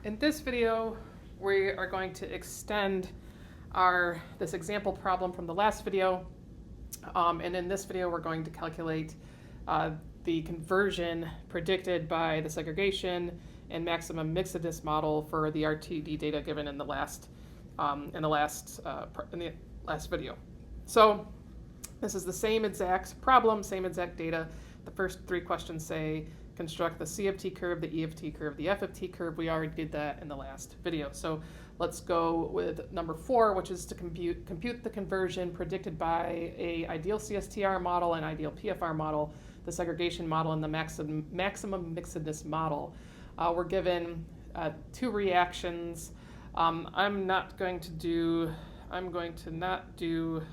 In this video, we are going to extend this example problem from the last video. And in this video, we're going to calculate the conversion predicted by the segregation and maximum mixedness model for the RTD data given in the last video. So this is the same exact problem, same exact data. The first three questions say construct the CFT curve, the EFT curve, the FFT curve. We already did that in the last video. So let's go with number 4, which is to compute the conversion predicted by a ideal CSTR model and ideal PFR model, the segregation model, and the maximum mixedness model. We're given 2 reactions. I'm going to not do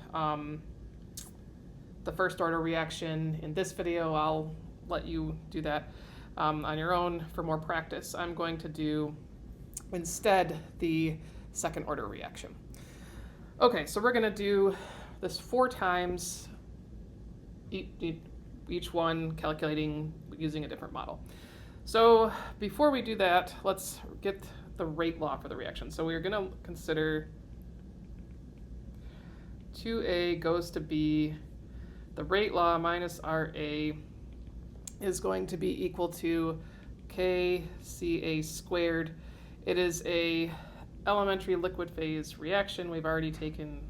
the first order reaction in this video. I'll let you do that on your own for more practice. I'm going to do instead the second order reaction. Okay, so we're going to do this 4 times, each one calculating using a different model. So before we do that, let's get the rate law for the reaction. So we're going to consider 2a goes to b. The rate law minus RA is going to be equal to KCA squared. It is a elementary liquid phase reaction. We've already taken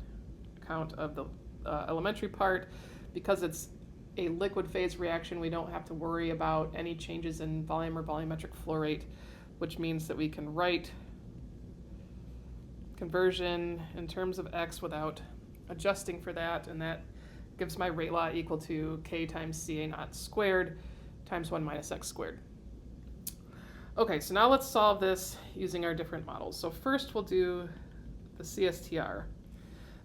account of the elementary part. Because it's a liquid phase reaction, we don't have to worry about any changes in volume or volumetric flow rate, which means that we can write conversion in terms of x without adjusting for that, and that gives my rate law equal to k times Ca naught squared times 1 minus x squared. Okay, so now let's solve this using our different models. So first we'll do the CSTR.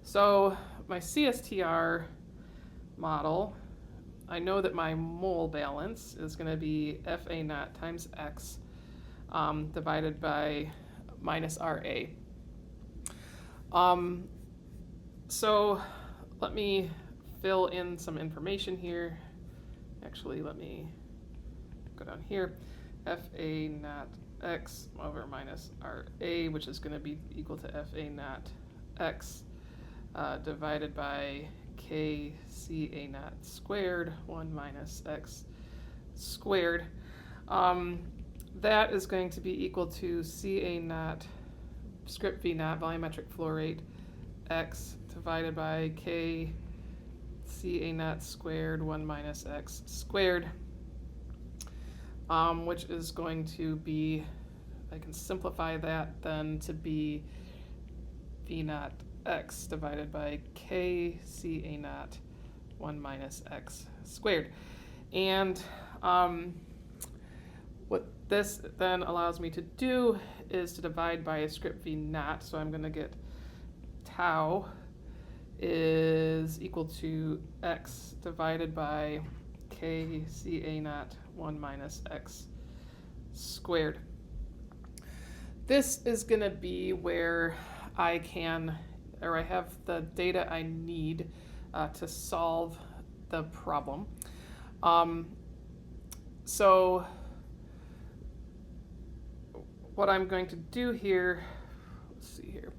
So my CSTR model, I know that my mole balance is going to be Fa naught times x divided by minus Ra. So let me fill in some information here. Actually, let me go down here. Fa naught x over minus Ra, which is going to be equal to Fa naught x divided by Kca naught squared, 1 minus x squared. That is going to be equal to Ca naught script V naught volumetric flow rate x divided by K Ca naught squared 1 minus x squared, which is going to be, I can simplify that then to be V naught x divided by K Ca naught 1 minus x squared. And what this then allows me to do is to divide by a script V naught, so I'm going to get tau is equal to x divided by Kca naught 1 minus x squared. This is going to be where I have the data I need to solve the problem. So what I'm going to do here, let's see here.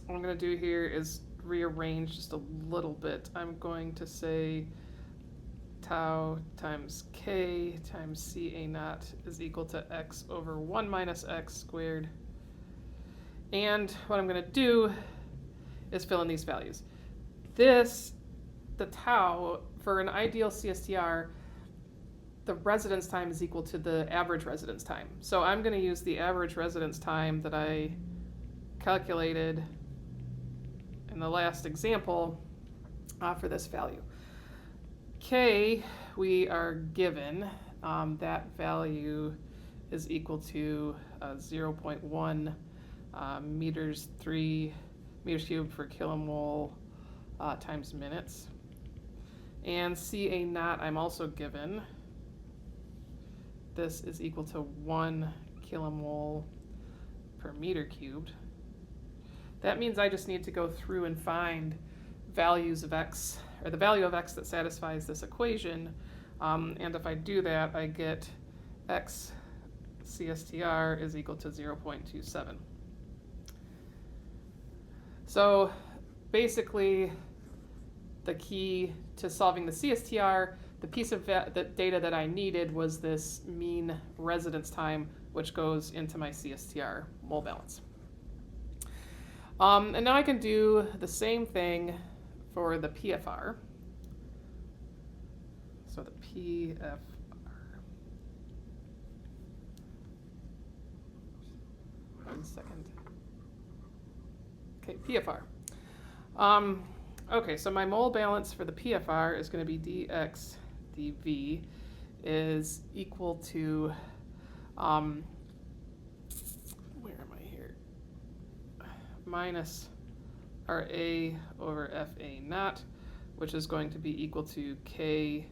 What I'm going to do here is rearrange just a little bit. I'm going to say tau times k times Ca naught is equal to x over 1 minus x squared. And what I'm going to do is fill in these values. The tau, for an ideal CSTR, the residence time is equal to the average residence time. So I'm going to use the average residence time that I calculated in the last example for this value. K, we are given that value is equal to 0.1 meters cubed per kilomole times minutes. And Ca naught I'm also given. This is equal to 1 kilomole per meter cubed. That means I just need to go through and find values of x, or the value of x that satisfies this equation. And if I do that, I get x CSTR is equal to 0.27. So basically, the key to solving the CSTR, the piece of the data that I needed was this mean residence time, which goes into my CSTR mole balance. And now I can do the same thing for the PFR. So the PFR. One second. Okay, PFR. Okay, so my mole balance for the PFR is going to be dx dv is equal to, where am I here? Minus RA over FA naught, which is going to be equal to K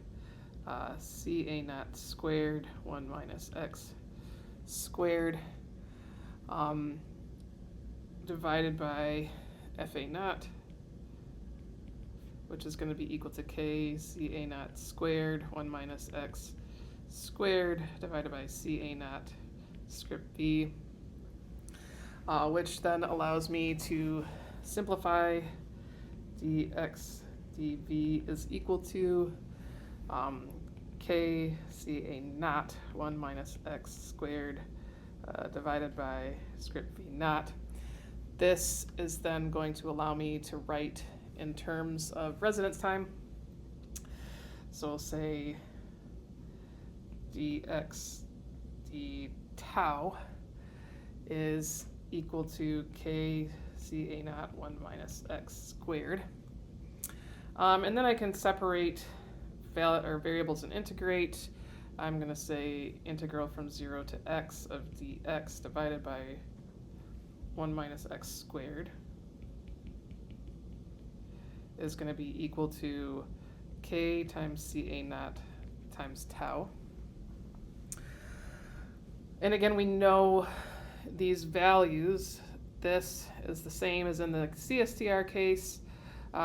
CA naught squared 1 minus X squared divided by FA naught, which is going to be equal to K CA naught squared 1 minus X squared divided by CA naught script V, which then allows me to simplify dx dv is equal to K CA naught 1 minus X squared divided by script V naught. This is then going to allow me to write in terms of residence time. So we'll say dx d tau is equal to K CA naught 1 minus X squared. And then I can separate variables and integrate. I'm going to say integral from 0 to x of dx divided by 1 minus x squared is going to be equal to K times CA naught times tau. And again, we know these values. This is the same as in the CSTR case,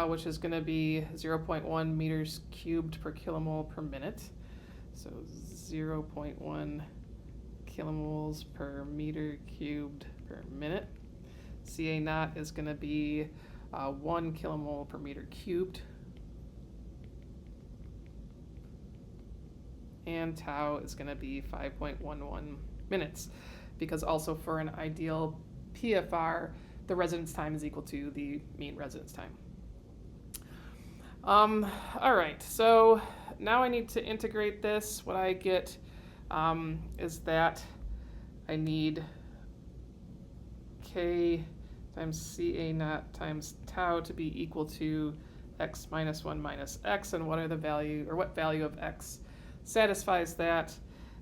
which is going to be 0.1 meters cubed per kilomole per minute. So 0.1 kilomoles per meter cubed per minute. CA naught is going to be 1 kilomole per meter cubed. And tau is going to be 5.11 minutes, because also for an ideal PFR, the residence time is equal to the mean residence time. All right, so now I need to integrate this. What I get is that I need K times CA naught times tau to be equal to x minus 1 minus x, and what value of x satisfies that,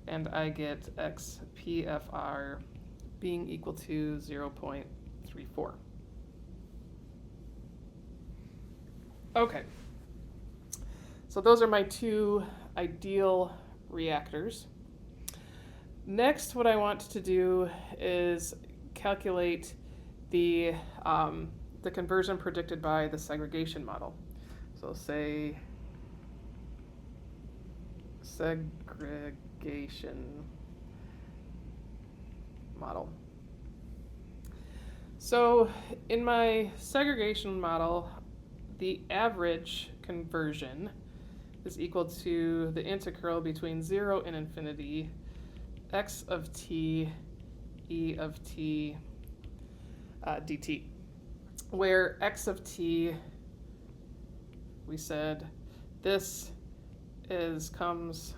and I get x PFR being equal to 0.34. Okay, so those are my two ideal reactors. Next, what I want to do is calculate the conversion predicted by the segregation model. So say segregation model. So in my segregation model, the average conversion is equal to the integral between 0 and infinity, x of t, e of t, dt, where x of t, we said this comes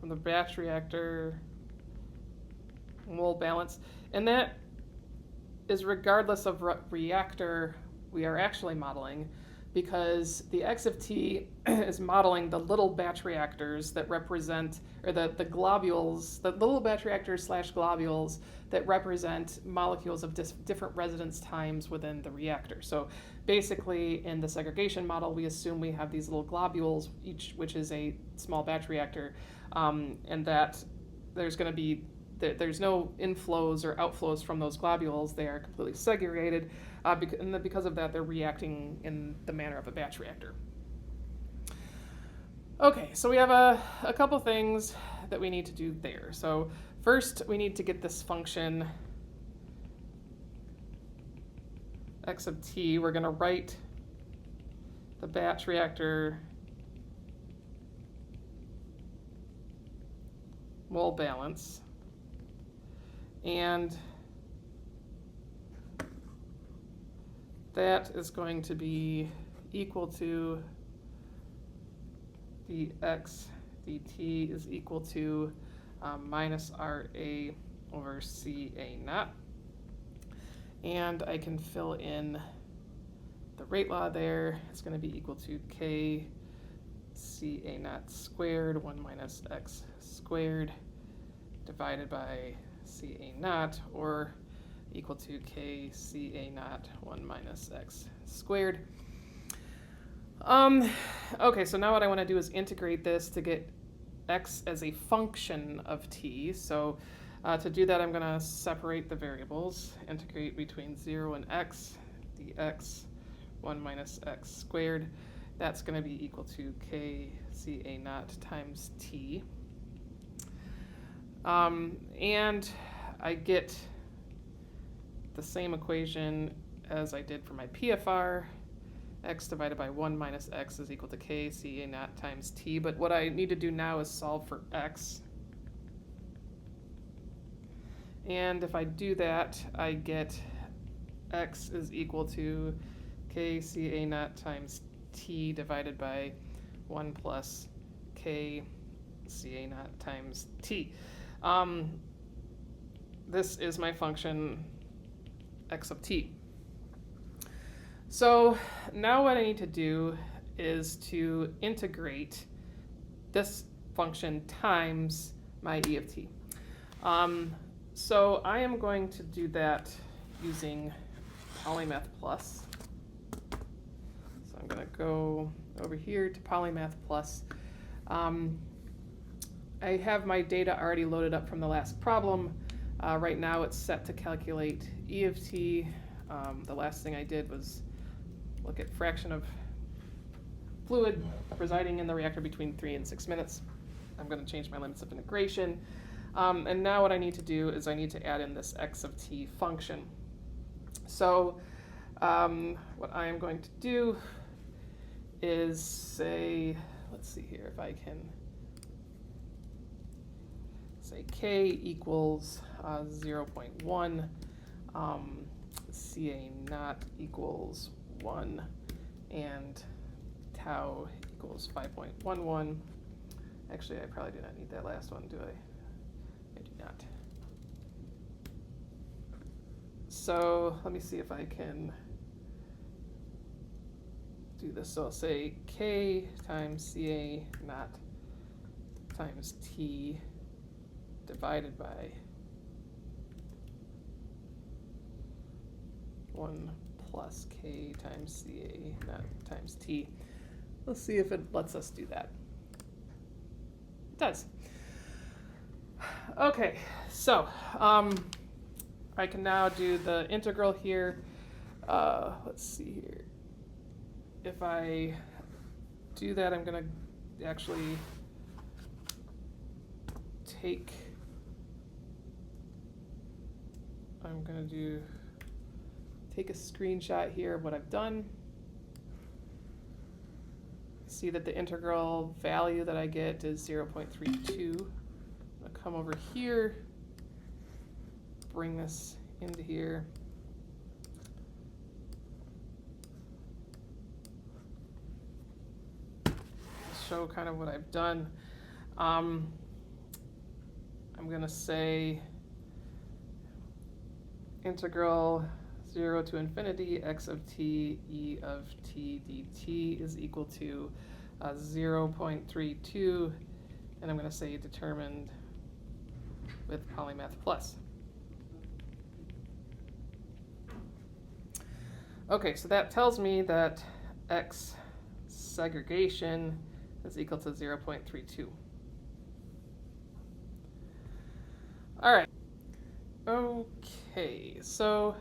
from the batch reactor mole balance, and that is regardless of what reactor we are actually modeling, because the x of t is modeling the little batch reactors that represent, or the globules, the little batch reactors / globules that represent molecules of different residence times within the reactor. So basically in the segregation model, we assume we have these little globules, each which is a small batch reactor, and that there's going to be there's no inflows or outflows from those globules. They are completely segregated, and because of that, they're reacting in the manner of a batch reactor. Okay, so we have a couple things that we need to do there. So first, we need to get this function x of t. We're going to write the batch reactor mole balance, and that is going to be equal to dx dt is equal to minus RA over CA naught. And I can fill in the rate law there. It's going to be equal to K CA naught squared 1 minus x squared divided by CA naught, or equal to K CA naught 1 minus x squared. Okay, so now what I want to do is integrate this to get x as a function of t. So to do that, I'm going to separate the variables, integrate between 0 and x, dx 1 minus x squared. That's going to be equal to K CA naught times t. And I get the same equation as I did for my PFR. X divided by 1 minus x is equal to K CA naught times t. But what I need to do now is solve for x. And if I do that, I get x is equal to K CA naught times t divided by 1 plus K CA naught times t. This is my function x of t. So now what I need to do is to integrate this function times my e of t. So I am going to do that using Polymath Plus. So I'm going to go over here to Polymath Plus. I have my data already loaded up from the last problem. Right now it's set to calculate e of t. The last thing I did was look at fraction of fluid residing in the reactor between 3 and 6 minutes. I'm going to change my limits of integration. And now what I need to do is I need to add in this x of t function. So what I am going to do is say, let's see here if I can say k equals 0.1, CA naught equals 1, and tau equals 5.11. Actually, I probably do not need that last one, do I? I do not. So let me see if I can do this. So I'll say k times CA naught times t divided by 1 plus k times CA naught times t. Let's see if it lets us do that. It does. Okay, so I can now do the integral here. Let's see here. If I do that, I'm going to actually take a screenshot here of what I've done. See that the integral value that I get is 0.32. I'm going to come over here, bring this into here. Show kind of what I've done. I'm going to say integral 0 to infinity x of t e of t dt is equal to 0.32, and I'm going to say determined with Polymath Plus. Okay, so that tells me that x segregation is equal to 0.32. All right. Okay, so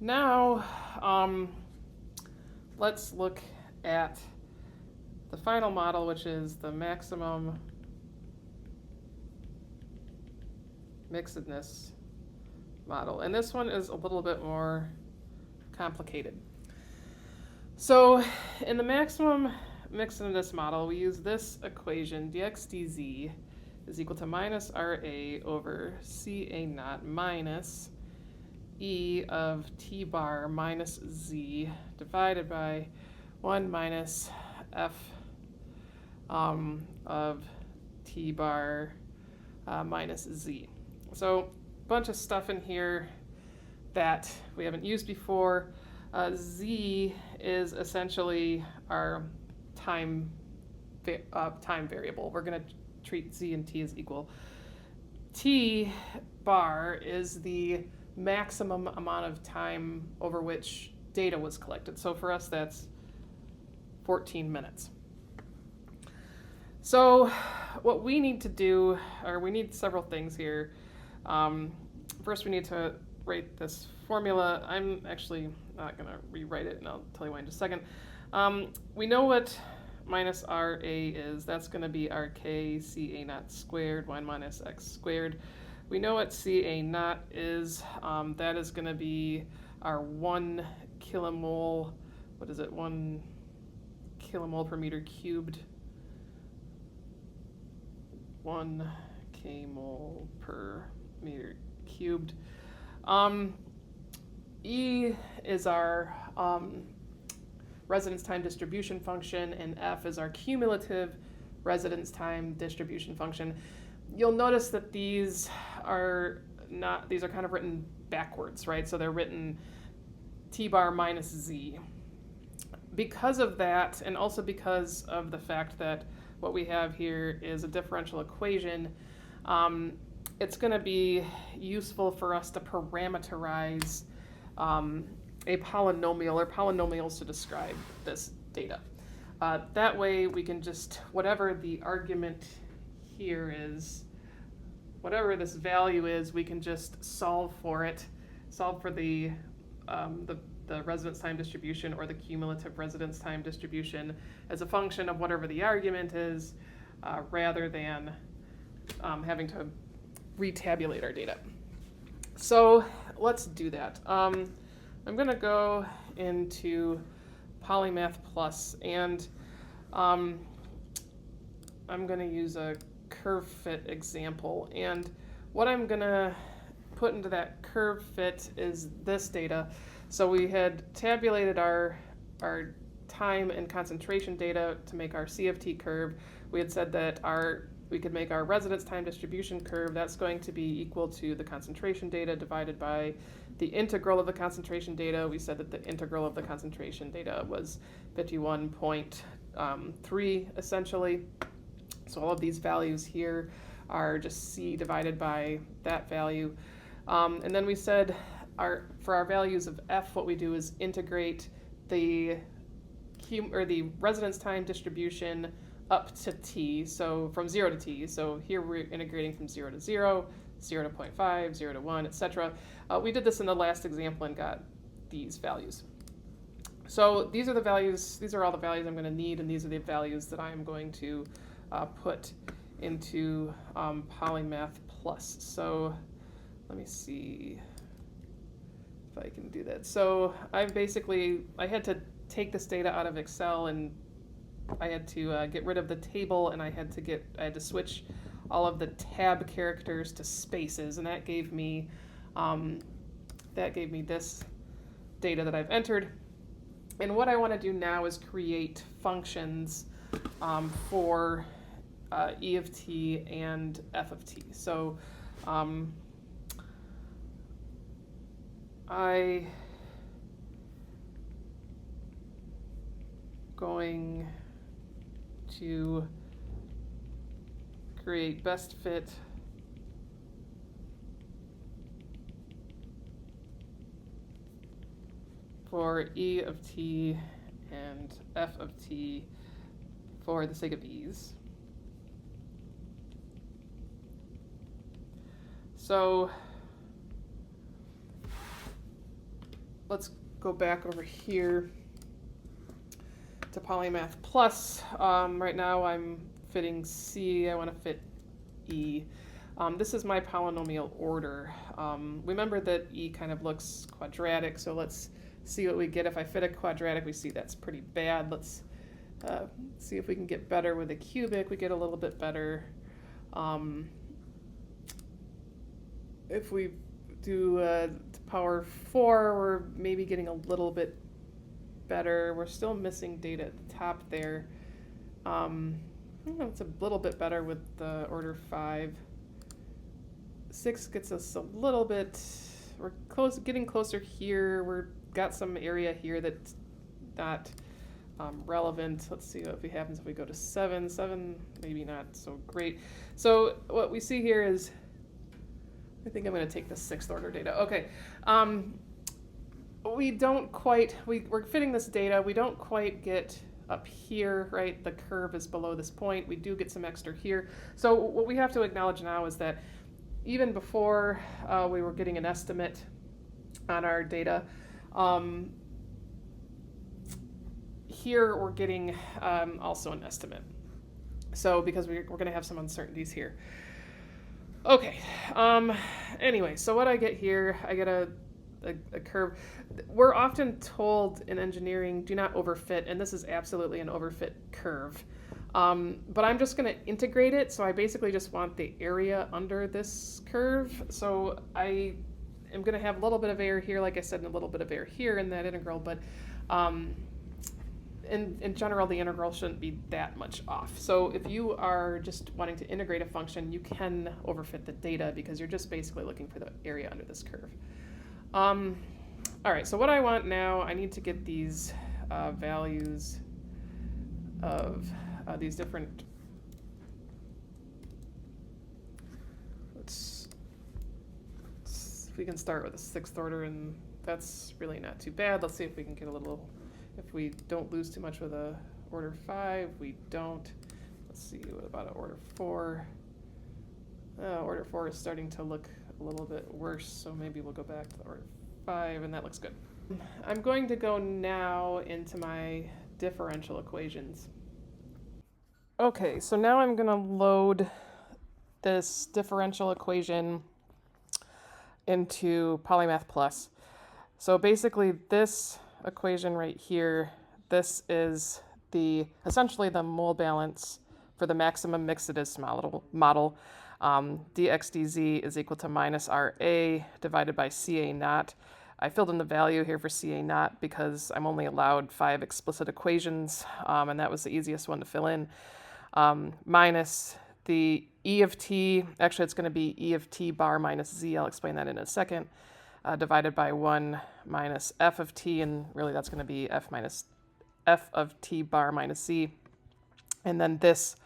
now let's look at the final model, which is the maximum mixedness model. And this one is a little bit more complicated. So in the maximum mixedness model, we use this equation, dx dz is equal to minus Ra over Ca naught minus E of T bar minus Z divided by 1 minus F of T bar minus Z. So a bunch of stuff in here that we haven't used before. Z is essentially our time variable. We're going to treat Z and T as equal. T bar is the maximum amount of time over which data was collected. So for us, that's 14 minutes. So what we need to do, or we need several things here. First, we need to write this formula. I'm actually not going to rewrite it, and I'll tell you why in just a second. We know what minus Ra is. That's going to be our k Ca naught squared, 1 minus x squared. We know what Ca naught is. That is going to be our 1 kilomole, what is it, 1 kilomole per meter cubed. 1 kmol per meter cubed. E is our residence time distribution function, and F is our cumulative residence time distribution function. You'll notice that these are kind of written backwards, right? So they're written T bar minus Z. Because of that, and also because of the fact that what we have here is a differential equation, it's going to be useful for us to parameterize a polynomial or polynomials to describe this data. That way we can just, whatever the argument here is, whatever this value is, we can just solve for it, solve for the residence time distribution or the cumulative residence time distribution as a function of whatever the argument is, rather than having to retabulate our data. So let's do that. I'm going to go into Polymath Plus, and I'm going to use a curve fit example. And what I'm going to put into that curve fit is this data. So we had tabulated our time and concentration data to make our CFT curve. We had said that we could make our residence time distribution curve. That's going to be equal to the concentration data divided by the integral of the concentration data. We said that the integral of the concentration data was 51.3 essentially. So all of these values here are just C divided by that value. And then we said for our values of F, what we do is integrate the residence time distribution up to T, so from 0 to T. So here we're integrating from 0 to 0, 0 to 0.5, 0 to 1, etc. We did this in the last example and got these values. So these are the values, these are all the values I'm going to need, and these are the values that I'm going to put into Polymath Plus. So let me see if I can do that. So I had to take this data out of Excel, and I had to get rid of the table, and I had to switch all of the tab characters to spaces, and that gave me this data that I've entered. And what I want to do now is create functions for E of t and f of t. So I going to create best fit for E of t and f of t for the sake of ease. So let's go back over here to Polymath Plus. Right now I'm fitting C, I want to fit E. This is my polynomial order. Remember that E kind of looks quadratic, so let's see what we get. If I fit a quadratic, we see that's pretty bad. Let's see if we can get better with a cubic. We get a little bit better. If we do to power 4, we're maybe getting a little bit better. We're still missing data at the top there. It's a little bit better with the order 5. 6 gets us a little bit, we're getting closer here. We're got some area here that's not relevant. Let's see what happens if we go to 7. 7, maybe not so great. So what we see here is, I think I'm going to take the 6th order data. Okay. We don't quite, we're fitting this data. We don't quite get up here, right? The curve is below this point. We do get some extra here. So what we have to acknowledge now is that even before we were getting an estimate on our data, here we're getting also an estimate. So because we're going to have some uncertainties here. Okay, anyway, so what I get here, I get a curve. We're often told in engineering, do not overfit, and this is absolutely an overfit curve. But I'm just going to integrate it, so I basically just want the area under this curve. So I am going to have a little bit of error here, like I said, and a little bit of error here in that integral, but in general, the integral shouldn't be that much off. So if you are just wanting to integrate a function, you can overfit the data because you're just basically looking for the area under this curve. All right, so what I want now, I need to get these values of these different, let's if we can start with a 6th order, and that's really not too bad. Let's see if we can get a little, if we don't lose too much with a order 5, we don't. Let's see, what about an order 4? Order 4 is starting to look a little bit worse, so maybe we'll go back to the order 5, and that looks good. I'm going to go now into my differential equations. Okay, so now I'm going to load this differential equation into Polymath Plus. So basically this equation right here, this is essentially the mole balance for the maximum mixedness model. dx dz is equal to minus RA divided by CA naught. I filled in the value here for CA naught because I'm only allowed 5 explicit equations, and that was the easiest one to fill in. Minus the E of t, actually it's going to be E of t bar minus z, I'll explain that in a second, divided by 1 minus f of t, and really that's going to be f of t bar minus z. And then this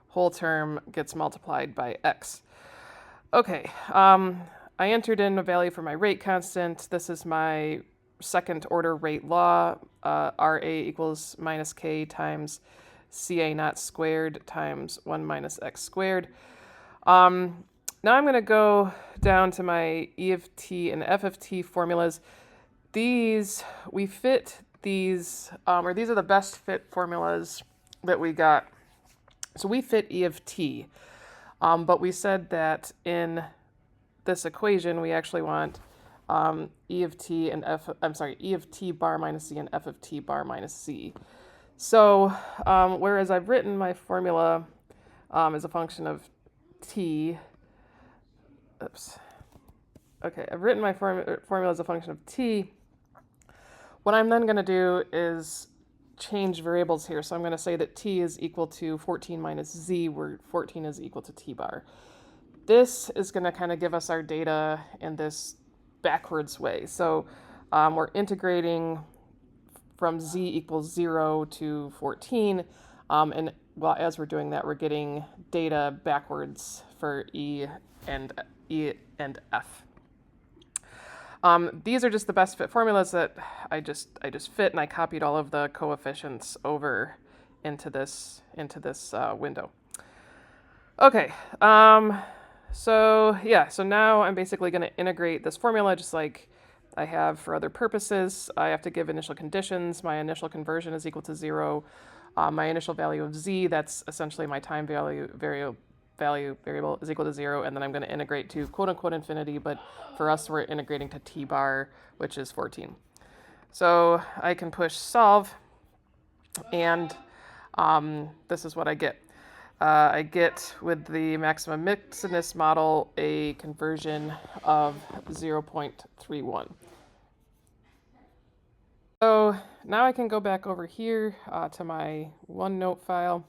whole term gets multiplied by x. Okay, I entered in a value for my rate constant. This is my 2nd order rate law, RA equals minus k times CA naught squared times 1 minus x squared. Now I'm going to go down to my E of t and f of t formulas. We fit these, or these are the best fit formulas that we got. So we fit E of t, but we said that in this equation we actually want E of t bar minus z and f of t bar minus z. So whereas I've written my formula as a function of t, I've written my formula as a function of t. What I'm then going to do is change variables here. So I'm going to say that t is equal to 14 minus z, where 14 is equal to t bar. This is going to kind of give us our data in this backwards way. So we're integrating from z equals 0 to 14, and well, as we're doing that, we're getting data backwards for E and F. These are just the best fit formulas that I just fit, and I copied all of the coefficients over into this window. Okay, so now I'm basically going to integrate this formula just like I have for other purposes, I have to give initial conditions. My initial conversion is equal to 0. My initial value of z, that's essentially my time variable, is equal to 0, and then I'm going to integrate to quote-unquote infinity, but for us we're integrating to t bar, which is 14. So I can push solve, and this is what I get. I get, with the maximum mixedness model, a conversion of 0.31. So now I can go back over here to my OneNote file.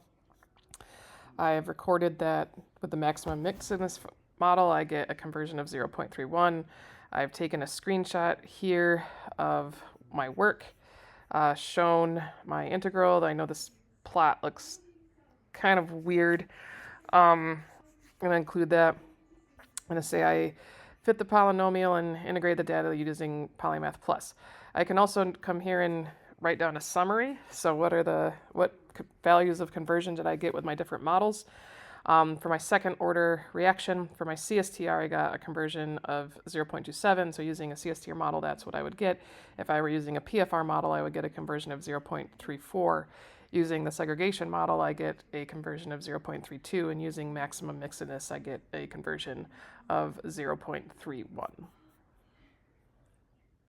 I have recorded that with the maximum mixedness model, I get a conversion of 0.31. I've taken a screenshot here of my work, shown my integral. I know this plot looks kind of weird. I'm going to include that. I'm going to say I fit the polynomial and integrate the data using Polymath Plus. I can also come here and write down a summary. So what values of conversion did I get with my different models? For my second order reaction, for my CSTR, I got a conversion of 0.27. So using a CSTR model, that's what I would get. If I were using a PFR model, I would get a conversion of 0.34. Using the segregation model, I get a conversion of 0.32, and using maximum mixedness, I get a conversion of 0.31.